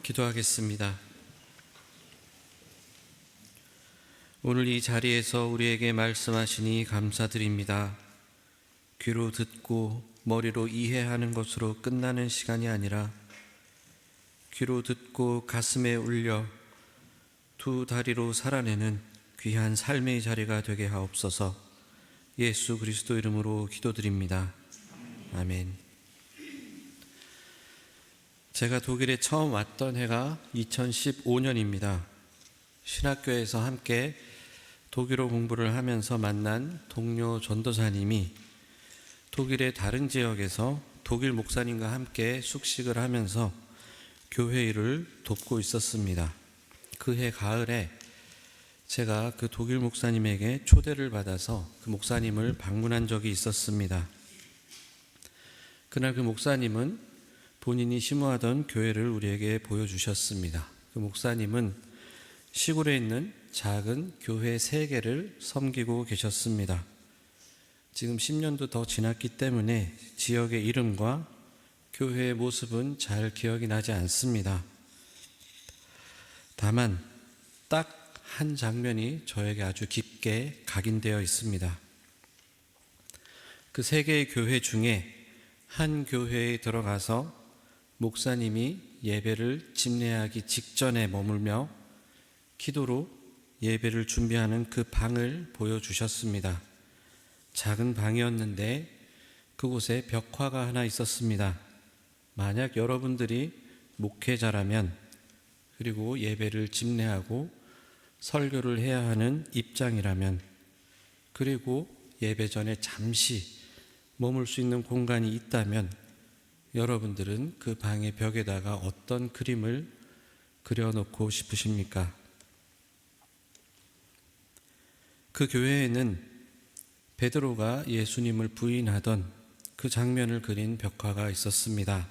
기도하겠습니다. 오늘 이 자리에서 우리에게 말씀하시니 감사드립니다. 귀로 듣고 머리로 이해하는 것으로 끝나는 시간이 아니라 귀로 듣고 가슴에 울려 두 다리로 살아내는 귀한 삶의 자리가 되게 하옵소서. 예수 그리스도 이름으로 기도드립니다. 아멘. 제가 독일에 처음 왔던 해가 2015년입니다. 신학교에서 함께 독일어 공부를 하면서 만난 동료 전도사님이 독일의 다른 지역에서 독일 목사님과 함께 숙식을 하면서 교회 일을 돕고 있었습니다. 그 해 가을에 제가 그 독일 목사님에게 초대를 받아서 그 목사님을 방문한 적이 있었습니다. 그날 그 목사님은 본인이 심호하던 교회를 우리에게 보여주셨습니다. 그 목사님은 시골에 있는 작은 교회 3개를 섬기고 계셨습니다. 지금 10년도 더 지났기 때문에 지역의 이름과 교회의 모습은 잘 기억이 나지 않습니다. 다만 딱 한 장면이 저에게 아주 깊게 각인되어 있습니다. 그 3개의 교회 중에 한 교회에 들어가서 목사님이 예배를 집례하기 직전에 머물며 기도로 예배를 준비하는 그 방을 보여주셨습니다. 작은 방이었는데 그곳에 벽화가 하나 있었습니다. 만약 여러분들이 목회자라면 그리고 예배를 집례하고 설교를 해야 하는 입장이라면 그리고 예배 전에 잠시 머물 수 있는 공간이 있다면 여러분들은 그 방의 벽에다가 어떤 그림을 그려놓고 싶으십니까? 그 교회에는 베드로가 예수님을 부인하던 그 장면을 그린 벽화가 있었습니다.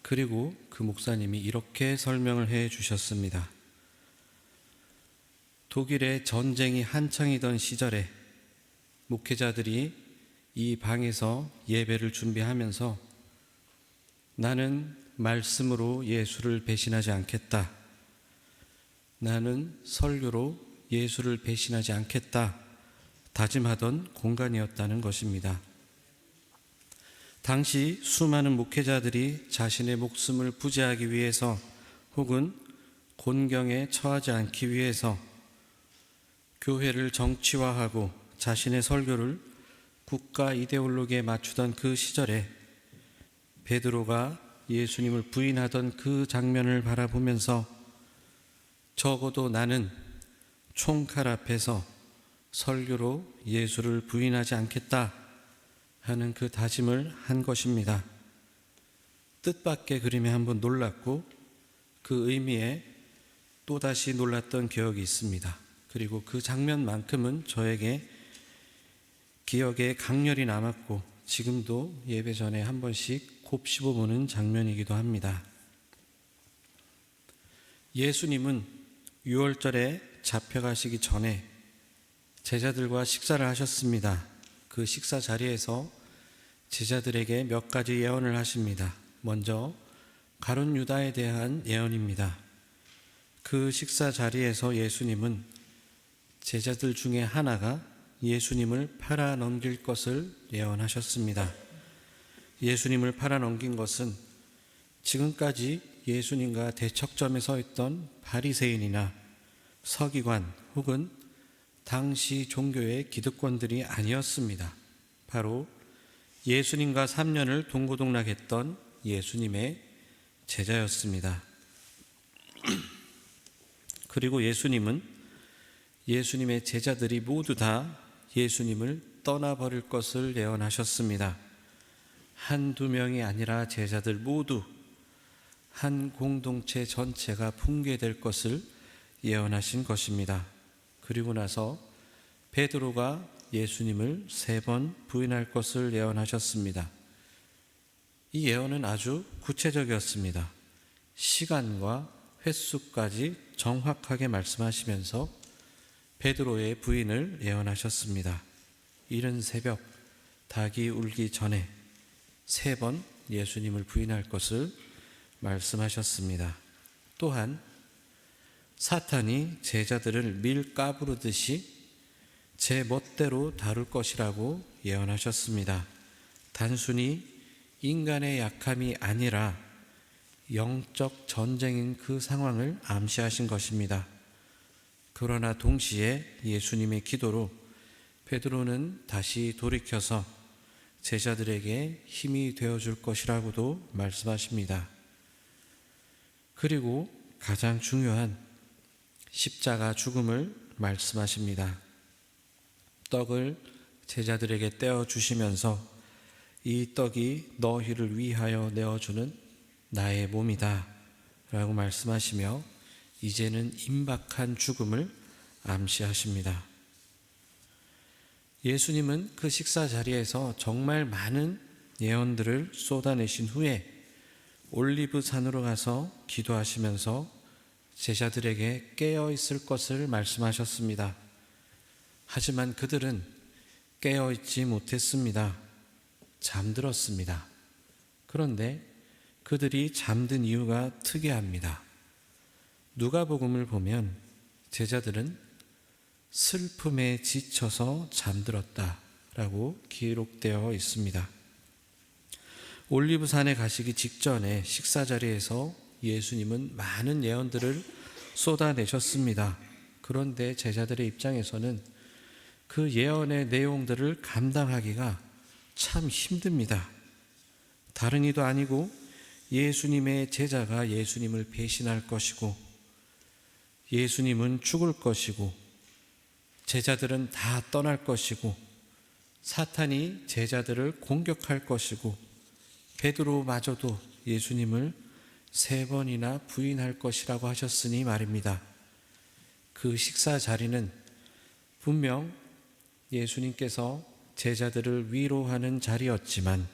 그리고 그 목사님이 이렇게 설명을 해 주셨습니다. 독일의 전쟁이 한창이던 시절에 목회자들이 이 방에서 예배를 준비하면서 나는 말씀으로 예수를 배신하지 않겠다. 나는 설교로 예수를 배신하지 않겠다. 다짐하던 공간이었다는 것입니다. 당시 수많은 목회자들이 자신의 목숨을 부지하기 위해서 혹은 곤경에 처하지 않기 위해서 교회를 정치화하고 자신의 설교를 국가 이데올로기에 맞추던 그 시절에 베드로가 예수님을 부인하던 그 장면을 바라보면서 적어도 나는 총칼 앞에서 설교로 예수를 부인하지 않겠다 하는 그 다짐을 한 것입니다. 뜻밖의 그림에 한번 놀랐고 그 의미에 또다시 놀랐던 기억이 있습니다. 그리고 그 장면만큼은 저에게 기억에 강렬히 남았고 지금도 예배 전에 한 번씩 곱씹어보는 장면이기도 합니다. 예수님은 유월절에 잡혀가시기 전에 제자들과 식사를 하셨습니다. 그 식사 자리에서 제자들에게 몇 가지 예언을 하십니다. 먼저 가룟 유다에 대한 예언입니다. 그 식사 자리에서 예수님은 제자들 중에 하나가 예수님을 팔아 넘길 것을 예언하셨습니다. 예수님을 팔아 넘긴 것은 지금까지 예수님과 대척점에 서 있던 바리새인이나 서기관 혹은 당시 종교의 기득권들이 아니었습니다. 바로 예수님과 3년을 동고동락했던 예수님의 제자였습니다. 그리고 예수님은 예수님의 제자들이 모두 다 예수님을 떠나버릴 것을 예언하셨습니다. 한두 명이 아니라 제자들 모두 한 공동체 전체가 붕괴될 것을 예언하신 것입니다. 그리고 나서 베드로가 예수님을 3번 부인할 것을 예언하셨습니다. 이 예언은 아주 구체적이었습니다. 시간과 횟수까지 정확하게 말씀하시면서 베드로의 부인을 예언하셨습니다. 이른 새벽 닭이 울기 전에 3번 예수님을 부인할 것을 말씀하셨습니다. 또한 사탄이 제자들을 밀 까부르듯이 제 멋대로 다룰 것이라고 예언하셨습니다. 단순히 인간의 약함이 아니라 영적 전쟁인 그 상황을 암시하신 것입니다. 그러나 동시에 예수님의 기도로 베드로는 다시 돌이켜서 제자들에게 힘이 되어줄 것이라고도 말씀하십니다. 그리고 가장 중요한 십자가 죽음을 말씀하십니다. 떡을 제자들에게 떼어주시면서 이 떡이 너희를 위하여 내어주는 나의 몸이다 라고 말씀하시며 이제는 임박한 죽음을 암시하십니다. 예수님은 그 식사 자리에서 정말 많은 예언들을 쏟아내신 후에 올리브 산으로 가서 기도하시면서 제자들에게 깨어 있을 것을 말씀하셨습니다. 하지만 그들은 깨어 있지 못했습니다. 잠들었습니다. 그런데 그들이 잠든 이유가 특이합니다. 누가복음을 보면 제자들은 슬픔에 지쳐서 잠들었다라고 기록되어 있습니다. 올리브산에 가시기 직전에 식사 자리에서 예수님은 많은 예언들을 쏟아내셨습니다. 그런데 제자들의 입장에서는 그 예언의 내용들을 감당하기가 참 힘듭니다. 다른 이도 아니고 예수님의 제자가 예수님을 배신할 것이고 예수님은 죽을 것이고 제자들은 다 떠날 것이고 사탄이 제자들을 공격할 것이고 베드로마저도 예수님을 3번이나 부인할 것이라고 하셨으니 말입니다. 그 식사 자리는 분명 예수님께서 제자들을 위로하는 자리였지만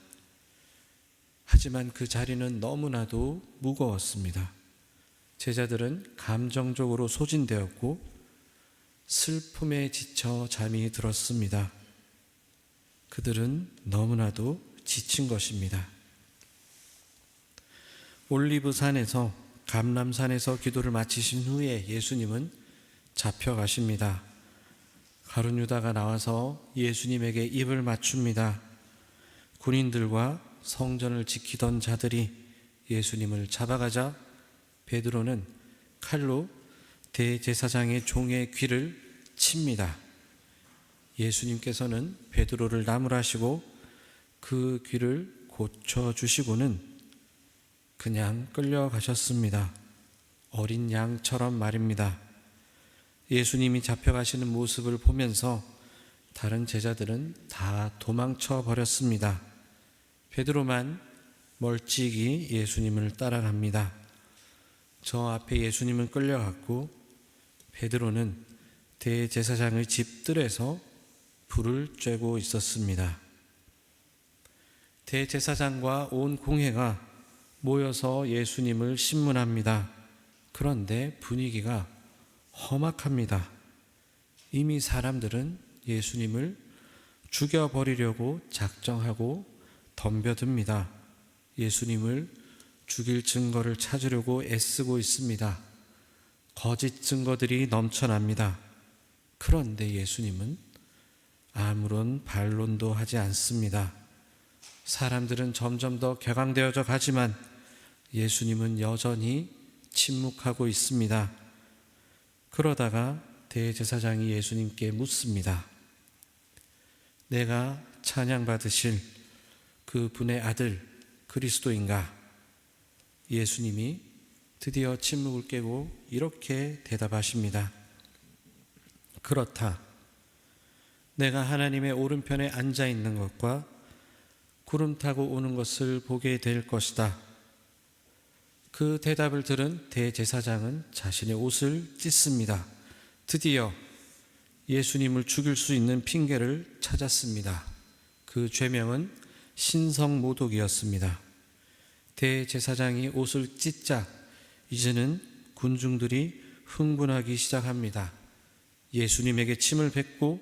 하지만 그 자리는 너무나도 무거웠습니다. 제자들은 감정적으로 소진되었고 슬픔에 지쳐 잠이 들었습니다. 그들은 너무나도 지친 것입니다. 올리브산에서 감람산에서 기도를 마치신 후에 예수님은 잡혀가십니다. 가룟 유다가 나와서 예수님에게 입을 맞춥니다. 군인들과 성전을 지키던 자들이 예수님을 잡아가자 베드로는 칼로 대제사장의 종의 귀를 칩니다. 예수님께서는 베드로를 나무라시고 그 귀를 고쳐주시고는 그냥 끌려가셨습니다. 어린 양처럼 말입니다. 예수님이 잡혀가시는 모습을 보면서 다른 제자들은 다 도망쳐 버렸습니다. 베드로만 멀찍이 예수님을 따라갑니다. 저 앞에 예수님은 끌려갔고 베드로는 대제사장의 집들에서 불을 쬐고 있었습니다. 대제사장과 온 공회가 모여서 예수님을 신문합니다. 그런데 분위기가 험악합니다. 이미 사람들은 예수님을 죽여버리려고 작정하고 덤벼듭니다. 예수님을 죽일 증거를 찾으려고 애쓰고 있습니다. 거짓 증거들이 넘쳐납니다. 그런데 예수님은 아무런 반론도 하지 않습니다. 사람들은 점점 더 격앙되어져 가지만 예수님은 여전히 침묵하고 있습니다. 그러다가 대제사장이 예수님께 묻습니다. 내가 찬양받으실 그 분의 아들 그리스도인가? 예수님이 드디어 침묵을 깨고 이렇게 대답하십니다. 그렇다. 내가 하나님의 오른편에 앉아 있는 것과 구름 타고 오는 것을 보게 될 것이다. 그 대답을 들은 대제사장은 자신의 옷을 찢습니다. 드디어 예수님을 죽일 수 있는 핑계를 찾았습니다. 그 죄명은 신성모독이었습니다. 대제사장이 옷을 찢자 이제는 군중들이 흥분하기 시작합니다. 예수님에게 침을 뱉고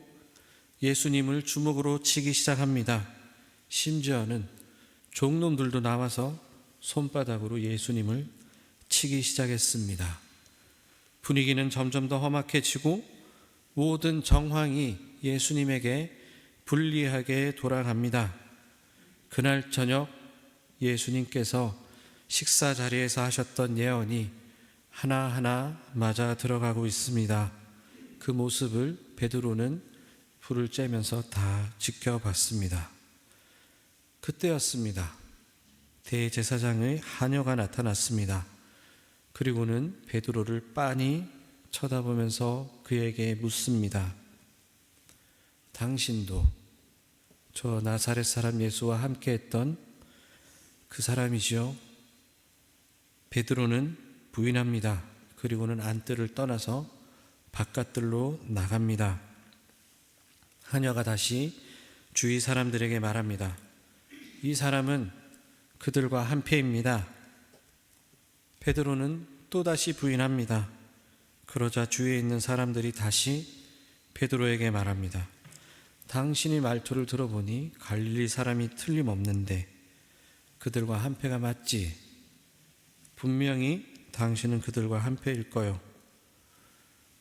예수님을 주먹으로 치기 시작합니다. 심지어는 종놈들도 나와서 손바닥으로 예수님을 치기 시작했습니다. 분위기는 점점 더 험악해지고 모든 정황이 예수님에게 불리하게 돌아갑니다. 그날 저녁 예수님께서 식사 자리에서 하셨던 예언이 하나하나 맞아 들어가고 있습니다. 그 모습을 베드로는 불을 쬐면서 다 지켜봤습니다. 그때였습니다. 대제사장의 하녀가 나타났습니다. 그리고는 베드로를 빤히 쳐다보면서 그에게 묻습니다. 당신도 저 나사렛 사람 예수와 함께 했던 그 사람이지요? 베드로는 부인합니다. 그리고는 안뜰을 떠나서 바깥들로 나갑니다. 하녀가 다시 주위 사람들에게 말합니다. 이 사람은 그들과 한패입니다. 베드로는 또다시 부인합니다. 그러자 주위에 있는 사람들이 다시 베드로에게 말합니다. 당신이 말투를 들어보니 갈릴리 사람이 틀림없는데 그들과 한패가 맞지? 분명히 당신은 그들과 한패일 거요.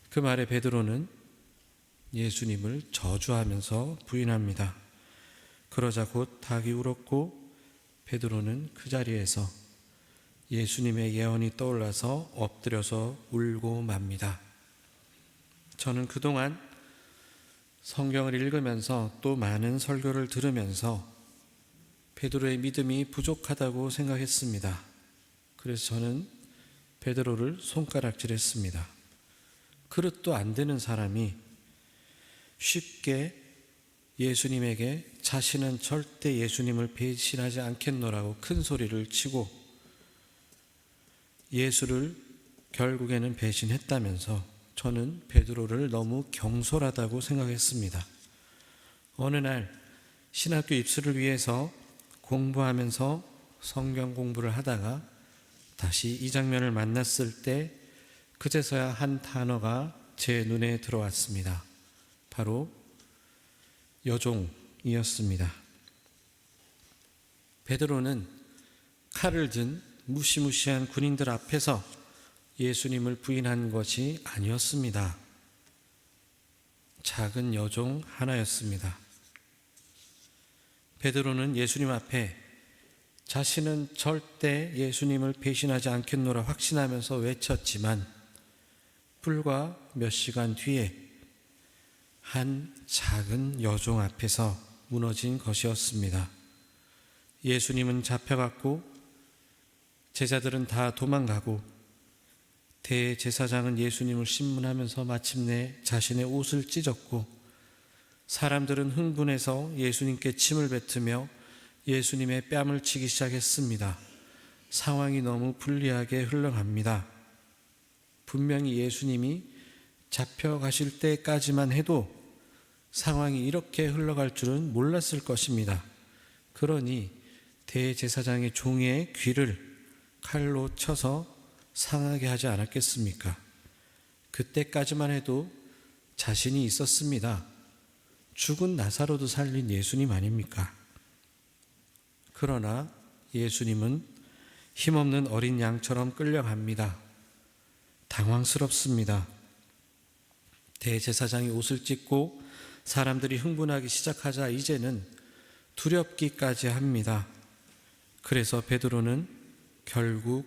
그 말에 베드로는 예수님을 저주하면서 부인합니다. 그러자 곧 닭이 울었고 베드로는 그 자리에서 예수님의 예언이 떠올라서 엎드려서 울고 맙니다. 저는 그동안 성경을 읽으면서 또 많은 설교를 들으면서 베드로의 믿음이 부족하다고 생각했습니다. 그래서 저는 베드로를 손가락질했습니다. 그릇도 안 되는 사람이 쉽게 예수님에게 자신은 절대 예수님을 배신하지 않겠노라고 큰 소리를 치고 예수를 결국에는 배신했다면서 저는 베드로를 너무 경솔하다고 생각했습니다. 어느 날 신학교 입시를 위해서 공부하면서 성경 공부를 하다가 다시 이 장면을 만났을 때 그제서야 한 단어가 제 눈에 들어왔습니다. 바로 여종이었습니다. 베드로는 칼을 든 무시무시한 군인들 앞에서 예수님을 부인한 것이 아니었습니다. 작은 여종 하나였습니다. 베드로는 예수님 앞에 자신은 절대 예수님을 배신하지 않겠노라 확신하면서 외쳤지만 불과 몇 시간 뒤에 한 작은 여종 앞에서 무너진 것이었습니다. 예수님은 잡혀갔고 제자들은 다 도망가고 대제사장은 예수님을 신문하면서 마침내 자신의 옷을 찢었고 사람들은 흥분해서 예수님께 침을 뱉으며 예수님의 뺨을 치기 시작했습니다. 상황이 너무 불리하게 흘러갑니다. 분명히 예수님이 잡혀가실 때까지만 해도 상황이 이렇게 흘러갈 줄은 몰랐을 것입니다. 그러니 대제사장의 종의 귀를 칼로 쳐서 상하게 하지 않았겠습니까? 그때까지만 해도 자신이 있었습니다. 죽은 나사로도 살린 예수님 아닙니까? 그러나 예수님은 힘없는 어린 양처럼 끌려갑니다. 당황스럽습니다. 대제사장이 옷을 찢고 사람들이 흥분하기 시작하자 이제는 두렵기까지 합니다. 그래서 베드로는 결국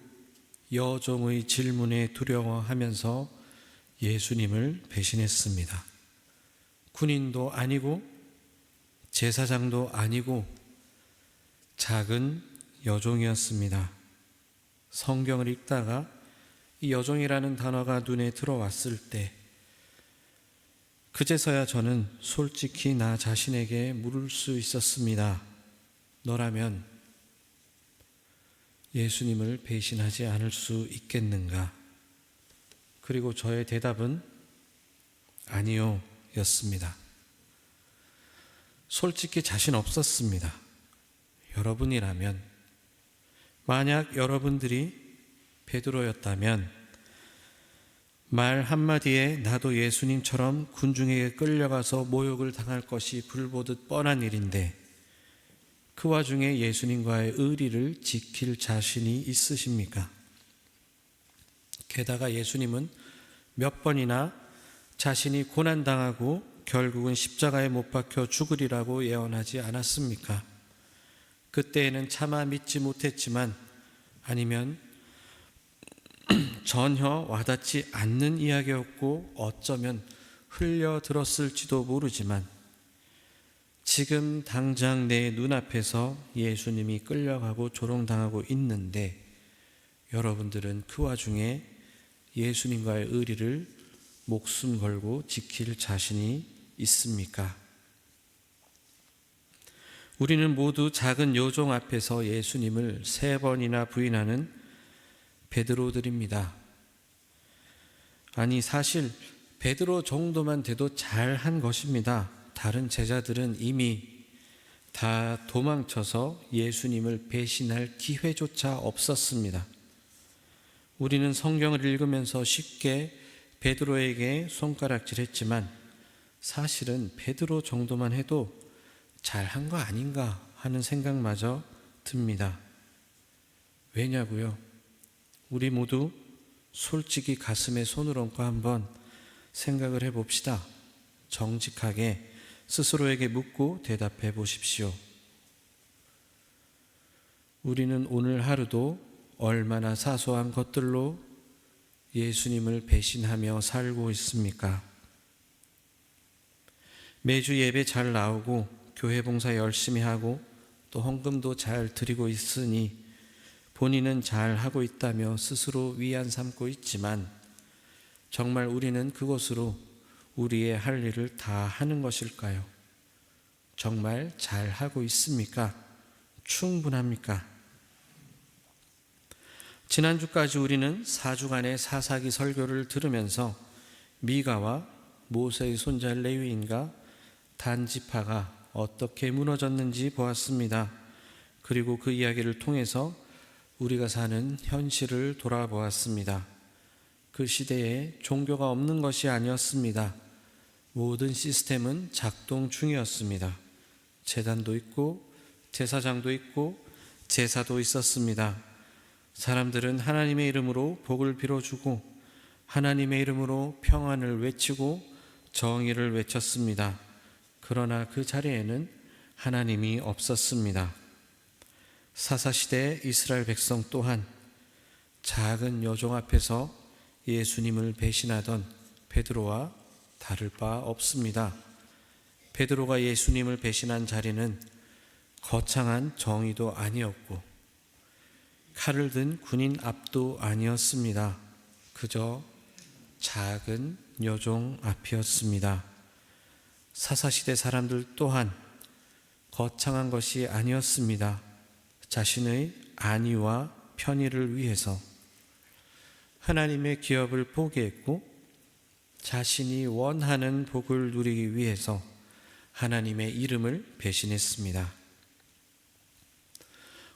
여종의 질문에 두려워하면서 예수님을 배신했습니다. 군인도 아니고 제사장도 아니고 작은 여종이었습니다. 성경을 읽다가 이 여종이라는 단어가 눈에 들어왔을 때 그제서야 저는 솔직히 나 자신에게 물을 수 있었습니다. 너라면 예수님을 배신하지 않을 수 있겠는가? 그리고 저의 대답은 아니요 였습니다. 솔직히 자신 없었습니다. 여러분이라면, 만약 여러분들이 베드로였다면 말 한마디에 나도 예수님처럼 군중에게 끌려가서 모욕을 당할 것이 불보듯 뻔한 일인데 그 와중에 예수님과의 의리를 지킬 자신이 있으십니까? 게다가 예수님은 몇 번이나 자신이 고난당하고 결국은 십자가에 못 박혀 죽으리라고 예언하지 않았습니까? 그때에는 차마 믿지 못했지만, 아니면 전혀 와닿지 않는 이야기였고 어쩌면 흘려들었을지도 모르지만, 지금 당장 내 눈앞에서 예수님이 끌려가고 조롱당하고 있는데 여러분들은 그 와중에 예수님과의 의리를 목숨 걸고 지킬 자신이 있습니까? 우리는 모두 작은 요종 앞에서 예수님을 3번이나 부인하는 베드로들입니다. 아니, 사실 베드로 정도만 돼도 잘한 것입니다. 다른 제자들은 이미 다 도망쳐서 예수님을 배신할 기회조차 없었습니다. 우리는 성경을 읽으면서 쉽게 베드로에게 손가락질했지만 사실은 베드로 정도만 해도 잘한 거 아닌가 하는 생각마저 듭니다. 왜냐고요? 우리 모두 솔직히 가슴에 손을 얹고 한번 생각을 해봅시다. 정직하게 스스로에게 묻고 대답해 보십시오. 우리는 오늘 하루도 얼마나 사소한 것들로 예수님을 배신하며 살고 있습니까? 매주 예배 잘 나오고 교회 봉사 열심히 하고 또 헌금도 잘 드리고 있으니 본인은 잘 하고 있다며 스스로 위안 삼고 있지만, 정말 우리는 그것으로 우리의 할 일을 다 하는 것일까요? 정말 잘 하고 있습니까? 충분합니까? 지난주까지 우리는 4주간의 사사기 설교를 들으면서 미가와 모세의 손자 레위인과 단지파가 어떻게 무너졌는지 보았습니다. 그리고 그 이야기를 통해서 우리가 사는 현실을 돌아보았습니다. 그 시대에 종교가 없는 것이 아니었습니다. 모든 시스템은 작동 중이었습니다. 제단도 있고 제사장도 있고 제사도 있었습니다. 사람들은 하나님의 이름으로 복을 빌어주고 하나님의 이름으로 평안을 외치고 정의를 외쳤습니다. 그러나 그 자리에는 하나님이 없었습니다. 사사시대 이스라엘 백성 또한 작은 여종 앞에서 예수님을 배신하던 베드로와 다를 바 없습니다. 베드로가 예수님을 배신한 자리는 거창한 정의도 아니었고 칼을 든 군인 앞도 아니었습니다. 그저 작은 여종 앞이었습니다. 사사시대 사람들 또한 거창한 것이 아니었습니다. 자신의 안위와 편의를 위해서 하나님의 기업을 포기했고 자신이 원하는 복을 누리기 위해서 하나님의 이름을 배신했습니다.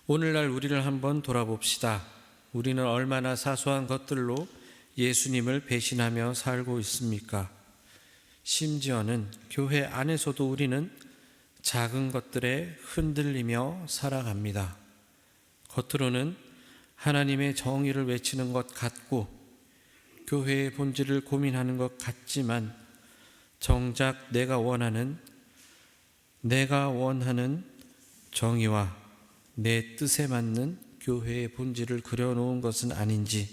오늘날 우리를 한번 돌아봅시다. 우리는 얼마나 사소한 것들로 예수님을 배신하며 살고 있습니까? 심지어는 교회 안에서도 우리는 작은 것들에 흔들리며 살아갑니다. 겉으로는 하나님의 정의를 외치는 것 같고 교회의 본질을 고민하는 것 같지만 정작 내가 원하는 정의와 내 뜻에 맞는 교회의 본질을 그려놓은 것은 아닌지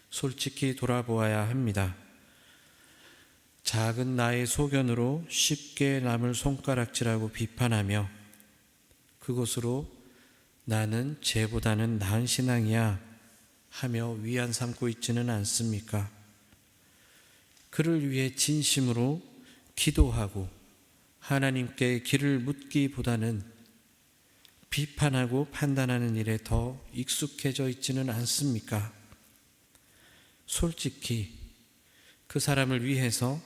솔직히 돌아보아야 합니다. 작은 나의 소견으로 쉽게 남을 손가락질하고 비판하며 그것으로 나는 쟤보다는 나은 신앙이야 하며 위안 삼고 있지는 않습니까? 그를 위해 진심으로 기도하고 하나님께 길을 묻기보다는 비판하고 판단하는 일에 더 익숙해져 있지는 않습니까? 솔직히 그 사람을 위해서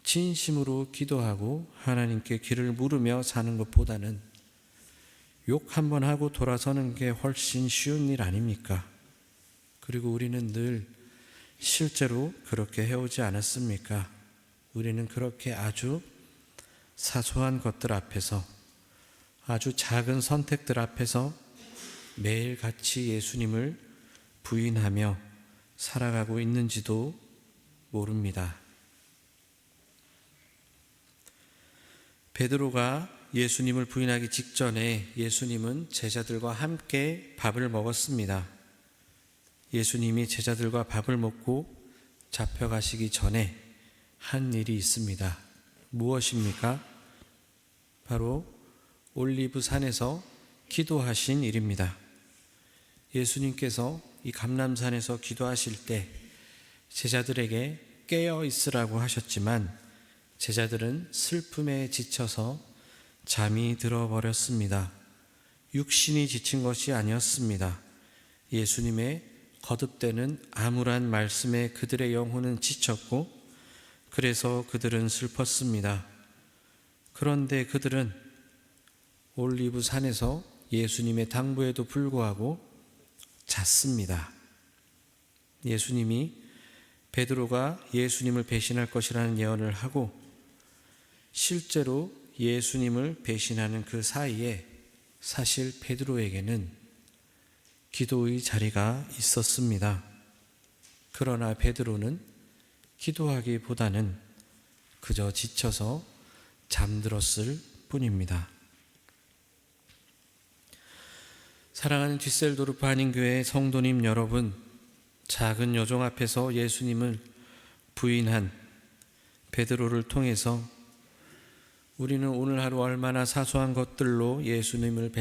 진심으로 기도하고 하나님께 길을 물으며 사는 것보다는 욕 한번 하고 돌아서는 게 훨씬 쉬운 일 아닙니까? 그리고 우리는 늘 실제로 그렇게 해오지 않았습니까? 우리는 그렇게 아주 사소한 것들 앞에서, 아주 작은 선택들 앞에서 매일같이 예수님을 부인하며 살아가고 있는지도 모릅니다. 베드로가 예수님을 부인하기 직전에 예수님은 제자들과 함께 밥을 먹었습니다. 예수님이 제자들과 밥을 먹고 잡혀가시기 전에 한 일이 있습니다. 무엇입니까? 바로 올리브 산에서 기도하신 일입니다. 예수님께서 이 감람산에서 기도하실 때 제자들에게 깨어 있으라고 하셨지만 제자들은 슬픔에 지쳐서 잠이 들어버렸습니다. 육신이 지친 것이 아니었습니다. 예수님의 거듭되는 암울한 말씀에 그들의 영혼은 지쳤고 그래서 그들은 슬펐습니다. 그런데 그들은 올리브 산에서 예수님의 당부에도 불구하고 잤습니다. 예수님이 베드로가 예수님을 배신할 것이라는 예언을 하고 실제로 예수님을 배신하는 그 사이에 사실 베드로에게는 기도의 자리가 있었습니다. 그러나 베드로는 기도하기보다는 그저 지쳐서 잠들었을 뿐입니다. 사랑하는 뒤셀도르프 한인교회 성도님 여러분, 작은 요정 앞에서 예수님을 부인한 베드로를 통해서 우리는 오늘 하루 얼마나 사소한 것들로 예수님을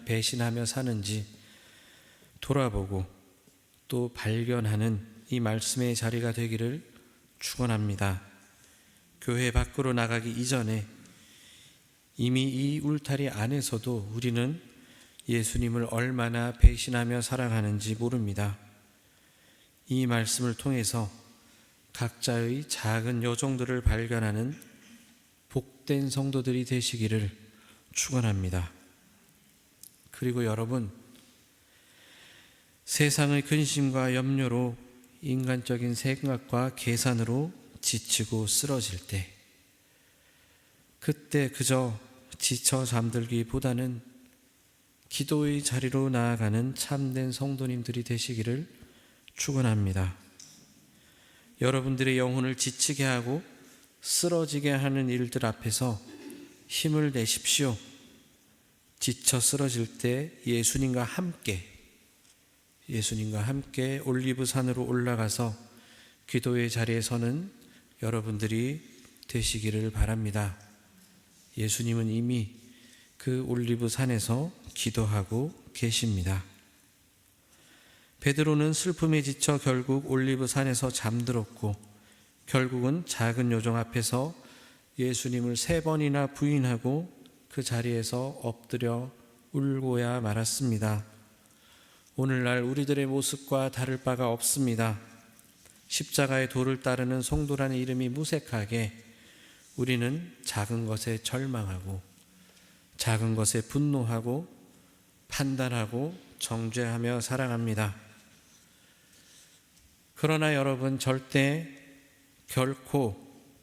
배신하며 사는지 돌아보고 또 발견하는 이 말씀의 자리가 되기를 축원합니다. 교회 밖으로 나가기 이전에 이미 이 울타리 안에서도 우리는 예수님을 얼마나 배신하며 살아가는지 모릅니다. 이 말씀을 통해서 각자의 작은 요정들을 발견하는 복된 성도들이 되시기를 축원합니다. 그리고 여러분, 세상의 근심과 염려로 인간적인 생각과 계산으로 지치고 쓰러질 때 그때 그저 지쳐 잠들기보다는 기도의 자리로 나아가는 참된 성도님들이 되시기를 축원합니다. 여러분들의 영혼을 지치게 하고 쓰러지게 하는 일들 앞에서 힘을 내십시오. 지쳐 쓰러질 때 예수님과 함께 올리브 산으로 올라가서 기도의 자리에 서는 여러분들이 되시기를 바랍니다. 예수님은 이미 그 올리브 산에서 기도하고 계십니다. 베드로는 슬픔에 지쳐 결국 올리브 산에서 잠들었고 결국은 작은 요정 앞에서 예수님을 3번이나 부인하고 그 자리에서 엎드려 울고야 말았습니다. 오늘날 우리들의 모습과 다를 바가 없습니다. 십자가의 도를 따르는 성도라는 이름이 무색하게 우리는 작은 것에 절망하고 작은 것에 분노하고 판단하고 정죄하며 살아갑니다. 그러나 여러분, 결코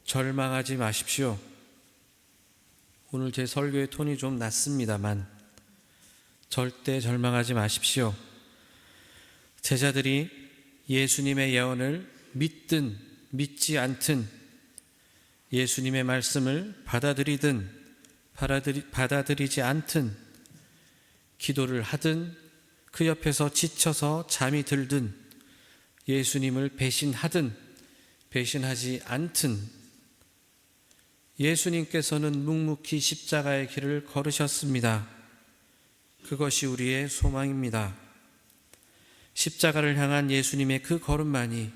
절망하지 마십시오. 오늘 제 설교의 톤이 좀 낮습니다만 절대 절망하지 마십시오. 제자들이 예수님의 예언을 믿든 믿지 않든 예수님의 말씀을 받아들이지 않든 기도를 하든 그 옆에서 지쳐서 잠이 들든 예수님을 배신하든 배신하지 않든 예수님께서는 묵묵히 십자가의 길을 걸으셨습니다. 그것이 우리의 소망입니다. 십자가를 향한 예수님의 그 걸음만이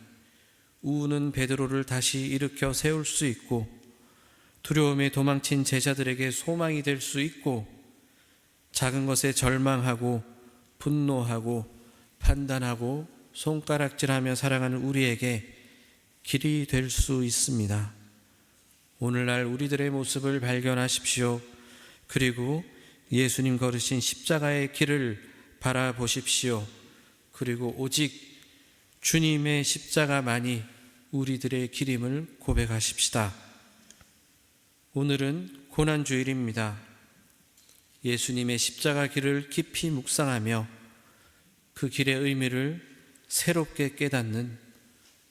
우는 베드로를 다시 일으켜 세울 수 있고 두려움에 도망친 제자들에게 소망이 될 수 있고 작은 것에 절망하고 분노하고 판단하고 손가락질하며 살아가는 우리에게 길이 될 수 있습니다. 오늘날 우리들의 모습을 발견하십시오. 그리고 예수님 걸으신 십자가의 길을 바라보십시오. 그리고 오직 주님의 십자가만이 우리들의 길임을 고백하십시다. 오늘은 고난주일입니다. 예수님의 십자가 길을 깊이 묵상하며 그 길의 의미를 새롭게 깨닫는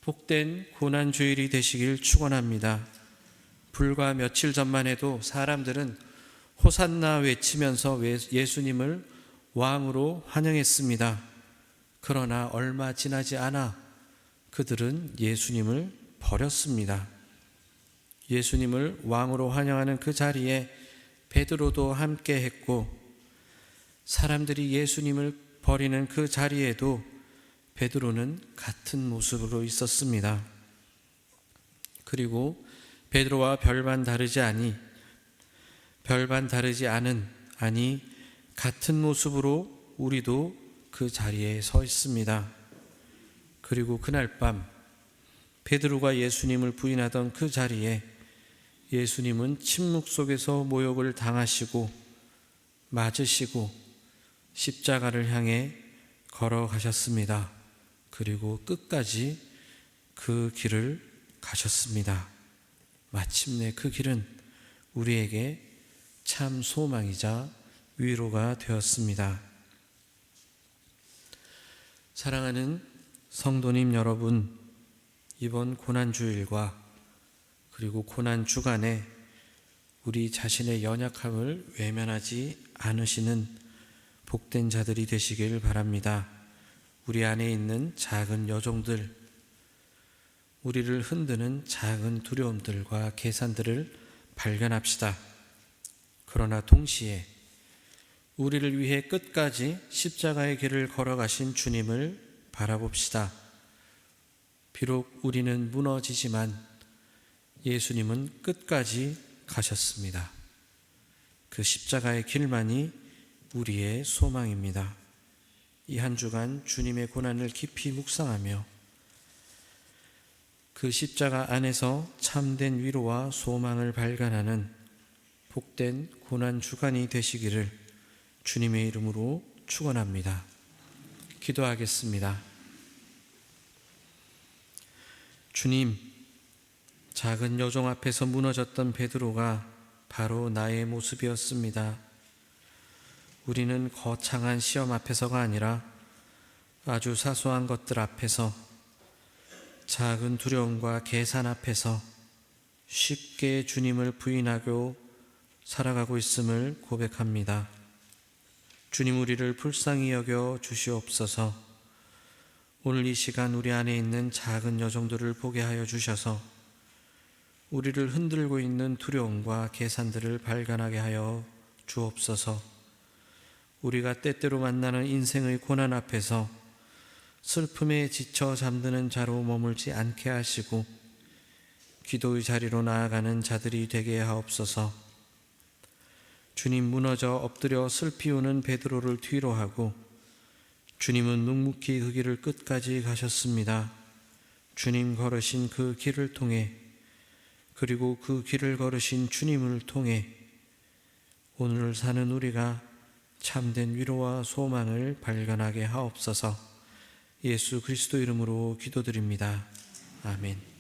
복된 고난주일이 되시길 축원합니다. 불과 며칠 전만 해도 사람들은 호산나 외치면서 예수님을 왕으로 환영했습니다. 그러나 얼마 지나지 않아 그들은 예수님을 버렸습니다. 예수님을 왕으로 환영하는 그 자리에 베드로도 함께 했고, 사람들이 예수님을 버리는 그 자리에도 베드로는 같은 모습으로 있었습니다. 그리고 베드로와 별반 다르지 않은 같은 모습으로 우리도 그 자리에 서 있습니다. 그리고 그날 밤 베드로가 예수님을 부인하던 그 자리에 예수님은 침묵 속에서 모욕을 당하시고 맞으시고 십자가를 향해 걸어가셨습니다. 그리고 끝까지 그 길을 가셨습니다. 마침내 그 길은 우리에게 참 소망이자 위로가 되었습니다. 사랑하는 성도님 여러분, 이번 고난주일과 그리고 고난주간에 우리 자신의 연약함을 외면하지 않으시는 복된 자들이 되시길 바랍니다. 우리 안에 있는 작은 여종들, 우리를 흔드는 작은 두려움들과 계산들을 발견합시다. 그러나 동시에 우리를 위해 끝까지 십자가의 길을 걸어가신 주님을 바라봅시다. 비록 우리는 무너지지만 예수님은 끝까지 가셨습니다. 그 십자가의 길만이 우리의 소망입니다. 이 한 주간 주님의 고난을 깊이 묵상하며 그 십자가 안에서 참된 위로와 소망을 발견하는 복된 고난 주간이 되시기를 주님의 이름으로 축원합니다. 기도하겠습니다. 주님, 작은 여종 앞에서 무너졌던 베드로가 바로 나의 모습이었습니다. 우리는 거창한 시험 앞에서가 아니라 아주 사소한 것들 앞에서, 작은 두려움과 계산 앞에서 쉽게 주님을 부인하고 살아가고 있음을 고백합니다. 주님, 우리를 불쌍히 여겨 주시옵소서. 오늘 이 시간 우리 안에 있는 작은 여정들을 보게 하여 주셔서 우리를 흔들고 있는 두려움과 계산들을 발견하게 하여 주옵소서. 우리가 때때로 만나는 인생의 고난 앞에서 슬픔에 지쳐 잠드는 자로 머물지 않게 하시고 기도의 자리로 나아가는 자들이 되게 하옵소서. 주님, 무너져 엎드려 슬피우는 베드로를 뒤로 하고 주님은 묵묵히 그 길을 끝까지 가셨습니다. 주님 걸으신 그 길을 통해, 그리고 그 길을 걸으신 주님을 통해 오늘 사는 우리가 참된 위로와 소망을 발견하게 하옵소서. 예수 그리스도 이름으로 기도드립니다. 아멘.